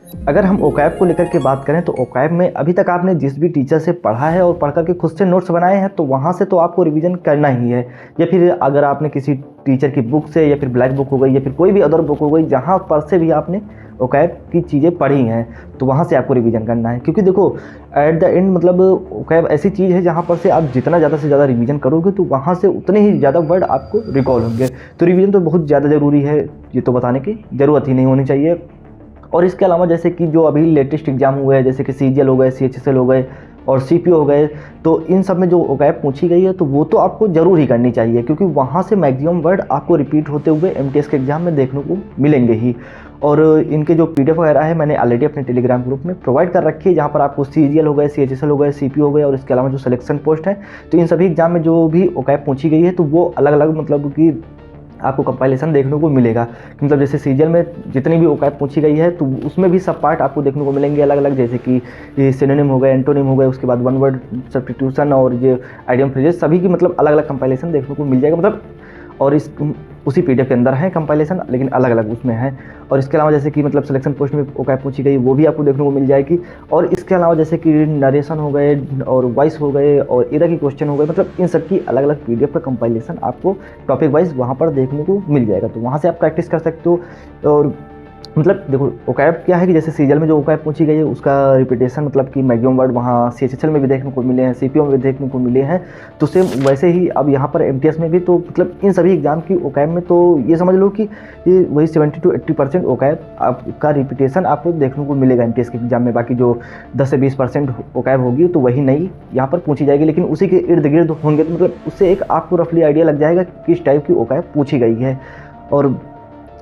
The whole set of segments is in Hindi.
अगर हम ओकैब को लेकर के बात करें तो ओकैब में अभी तक आपने जिस भी टीचर से पढ़ा है और पढ़ कर के खुद से नोट्स बनाए हैं तो वहाँ से तो आपको रिवीजन करना ही है, या फिर अगर आपने किसी टीचर की बुक से या फिर ब्लैक बुक हो गई या फिर कोई भी अदर बुक हो गई जहाँ पर से भी आपने ओकैब की चीज़ें पढ़ी हैं तो वहाँ से आपको रिवीजन करना है। क्योंकि देखो एट द एंड मतलब ओकैब ऐसी चीज़ है जहाँ पर से आप जितना ज़्यादा से ज़्यादा रिवीजन करोगे तो वहाँ से उतने ही ज़्यादा वर्ड आपको रिकॉल होंगे। तो रिवीजन तो बहुत ज़्यादा ज़रूरी है, ये तो बताने की ज़रूरत ही नहीं होनी चाहिए। और इसके अलावा जैसे कि जो अभी लेटेस्ट एग्जाम हुए हैं जैसे कि सीजीएल हो गए, सीएचएसएल हो गए और सीपीओ हो गए, तो इन सब में जो ओकैब पूछी गई है तो वो तो आपको ज़रूर ही करनी चाहिए, क्योंकि वहाँ से मैक्सिमम वर्ड आपको रिपीट होते हुए एमटीएस के एग्ज़ाम में देखने को मिलेंगे ही। और इनके जो पीडीएफ वगैरह है मैंने ऑलरेडी अपने टेलीग्राम ग्रुप में प्रोवाइड कर रखी है, जहाँ पर आपको सीजीएल हो गए, सीएचएसएल हो गए, सीपीओ हो गए और इसके अलावा जो सिलेक्शन पोस्ट है तो इन सभी एग्जाम में जो भी ओकैब पूछी गई है तो वो अलग अलग मतलब कि आपको कंपाइलेशन देखने को मिलेगा। मतलब जैसे सीजीएल में जितनी भी ओकैब पूछी गई है तो उसमें भी सब पार्ट आपको देखने को मिलेंगे अलग अलग, जैसे कि सिनोनिम हो गए, एंटोनिम हो गए, उसके बाद वन वर्ड सब्स्टिट्यूशन और ये आइडियम फ्रेजेस सभी की मतलब अलग अलग कंपाइलेशन देखने को मिल जाएगा। मतलब और इस उसी पीडीएफ के अंदर है कंपाइलेशन लेकिन अलग अलग उसमें है। और इसके अलावा जैसे कि मतलब सिलेक्शन पोस्ट में ओकैब पूछी गई वो भी आपको देखने को मिल जाएगी। और इसके अलावा जैसे कि नरेशन हो गए और वॉइस हो गए और इधर की क्वेश्चन हो गए, मतलब इन सब की अलग अलग पीडीएफ का कंपाइलेशन आपको टॉपिक वाइज वहाँ पर देखने को मिल जाएगा, तो वहाँ से आप प्रैक्टिस कर सकते हो। और मतलब देखो ओकैब क्या है कि जैसे सीजीएल में जो ओकैब पूछी गई है उसका रिपीटेशन मतलब कि मैक्सिमम वर्ड वहाँ सीएचएसएल में भी देखने को मिले हैं, सीपीओ में भी देखने को मिले हैं, तो सेम वैसे ही अब यहाँ पर एमटीएस में भी। तो मतलब इन सभी एग्जाम की ओकैब में तो ये समझ लो कि ये वही 70 to 80% ओकैब आपका रिपीटेशन आपको देखने को मिलेगा एमटीएस के एग्जाम में। बाकी जो 10 से 20% ओकैब होगी तो वही नई यहाँ पर पूछी जाएगी, लेकिन उसी के इर्द गिर्द होंगे तो मतलब उससे एक आपको रफली आइडिया लग जाएगा किस टाइप की ओकैब पूछी गई है। और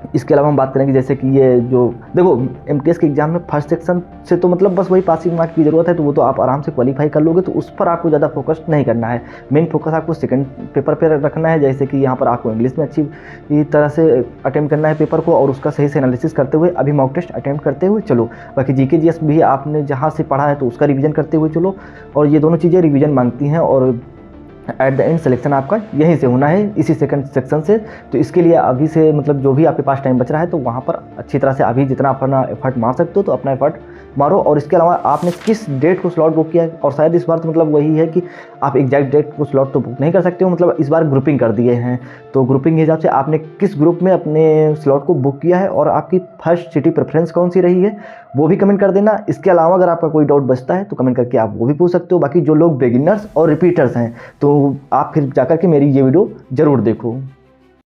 इसके अलावा हम बात करेंगे जैसे कि ये जो देखो एमटीएस के एग्जाम में फर्स्ट सेक्शन से तो मतलब बस वही पासिंग मार्क की ज़रूरत है, तो वो तो आप आराम से क्वालिफाई कर लोगे, तो उस पर आपको ज़्यादा फोकस नहीं करना है। मेन फोकस आपको सेकंड पेपर पर रखना है, जैसे कि यहाँ पर आपको इंग्लिश में अच्छी तरह से अटेम्प्ट करना है पेपर को और उसका सही से एनालिसिस करते हुए अभी मॉक टेस्ट अटेम्प्ट करते हुए चलो। बाकी जीके जीएस भी आपने जहाँ से पढ़ा है तो उसका रिविजन करते हुए चलो, और ये दोनों चीज़ें रिविजन मांगती हैं। और एट द एंड सिलेक्शन आपका यहीं से होना है, इसी सेकंड सेक्शन से। तो इसके लिए अभी से मतलब जो भी आपके पास टाइम बच रहा है तो वहाँ पर अच्छी तरह से अभी जितना अपना एफर्ट मार सकते हो तो अपना एफर्ट मारो। और इसके अलावा आपने किस डेट को स्लॉट बुक किया है, और शायद इस बार तो मतलब वही है कि आप एग्जैक्ट डेट को स्लॉट तो बुक नहीं कर सकते हो, मतलब इस बार ग्रुपिंग कर दिए हैं, तो ग्रुपिंग के हिसाब से आपने किस ग्रुप में अपने स्लॉट को बुक किया है और आपकी फर्स्ट सिटी प्रेफरेंस कौन सी रही है वो भी कमेंट कर देना। इसके अलावा अगर आपका कोई डाउट बचता है तो कमेंट करके आप वो भी पूछ सकते हो। बाकी जो लोग बिगिनर्स और रिपीटर्स हैं तो आप फिर जाकर के मेरी ये वीडियो ज़रूर देखो।